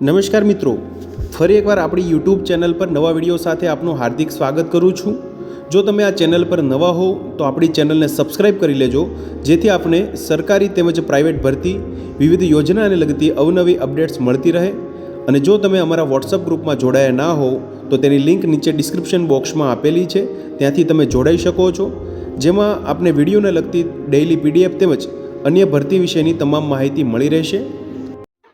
નમસ્કાર મિત્રો, ફરી એકવાર આપણી યુટ્યુબ ચેનલ પર નવા વિડીયો સાથે આપનું હાર્દિક સ્વાગત કરું છું। જો તમે આ ચેનલ પર નવા હો તો આપણી ચેનલને સબસ્ક્રાઇબ કરી લેજો, જેથી આપને સરકારી તેમજ પ્રાઇવેટ ભરતી વિવિધ યોજનાને લગતી અવનવી અપડેટ્સ મળતી રહે। અને જો તમે અમારા વોટ્સઅપ ગ્રુપમાં જોડાયા ના હો તો તેની લિંક નીચે ડિસ્ક્રિપ્શન બોક્સમાં આપેલી છે, ત્યાંથી તમે જોડાઈ શકો છો, જેમાં આપને વિડીયોને લગતી ડેઇલી પીડીએફ તેમજ અન્ય ભરતી વિશેની તમામ માહિતી મળી રહેશે।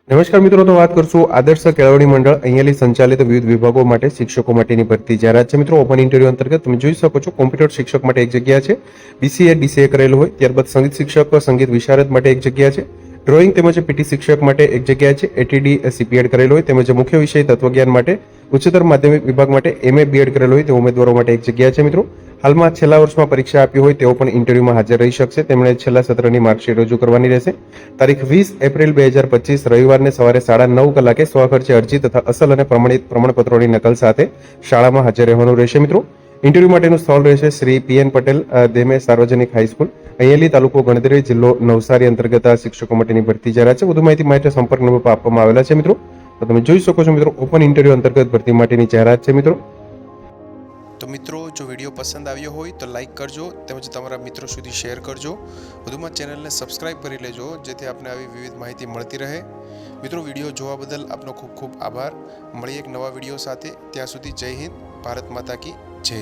નમસ્કાર મિત્રો, તો વાત કરશું આદર્શ કેળવણી મંડળ અહીંયાથી સંચાલિત વિવિધ વિભાગો માટે શિક્ષકો માટેની ભરતી જાહેરાત છે। મિત્રો, ઓપન ઇન્ટરવ્યુ અંતર્ગત તમે જોઈ શકો છો, કોમ્પ્યુટર શિક્ષક માટે એક જગ્યા છે, બીસીએ ડીસીએ કરેલું હોય, ત્યારબાદ સંગીત શિક્ષક સંગીત વિશારદ માટે એક જગ્યા છે, ડ્રોઈંગ તેમજ પીટી શિક્ષક માટે એક જગ્યા છે, એટીડી સીપીએડ કરેલું હોય તેમજ મુખ્ય વિષય તત્વજ્ઞાન માટે ઉચ્ચતર માધ્યમિક વિભાગ માટે એમએ બીએડ કરેલું હોય તે ઉમેદવારો માટે એક જગ્યા છે। મિત્રો, હાલમાં છેલ્લા વર્ષમાં પરીક્ષા આપી હોય તેઓ પણ ઇન્ટરવ્યુમાં હાજર રહી શકશે। તેમણે છેલ્લા સત્રની માર્કશીટ રજૂ કરવાની રહેશે। તારીખ 20 એપ્રિલ 2025 રવિવારને સવારે 9:30 કલાકે સ્વખર્ચે અરજી તથા અસલ અને પ્રમાણિત પ્રમાણપત્રોની નકલ સાથે શાળામાં હાજર રહેવાનું રહેશે। મિત્રો, ઇન્ટરવ્યુ માટેનું સ્થળ રહેશે શ્રી પીએન પટેલ દેમે સાર્વજનિક હાઈસ્કૂલ, અહીંયાલી, તાલુકો ગણદેવી, જિલ્લો નવસારી અંતર્ગત આ શિક્ષકો માટેની ભરતી જાહેરાત છે। વધુ માહિતી માટે સંપર્ક નંબર આપવામાં આવેલા છે। મિત્રો, તો તમે જોઈ શકો છો, મિત્રો, ઓપન ઇન્ટરવ્યુ અંતર્ગત ભરતી માટેની જાહેરાત છે। મિત્રો, જો વિડીયો પસંદ આવ્યો હોય તો લાઇક કરજો તેમજ તમારા મિત્રો સુધી શેર કરજો। વધુમાં ચેનલને સબસ્ક્રાઇબ કરી લેજો, જેથી આપને આવી વિવિધ માહિતી મળતી રહે। મિત્રો, વિડીયો જોવા બદલ આપનો ખૂબ ખૂબ આભાર। મળીએ એક નવા વિડીયો સાથે, ત્યાં સુધી જય હિન્દ, ભારત માતા કી જય।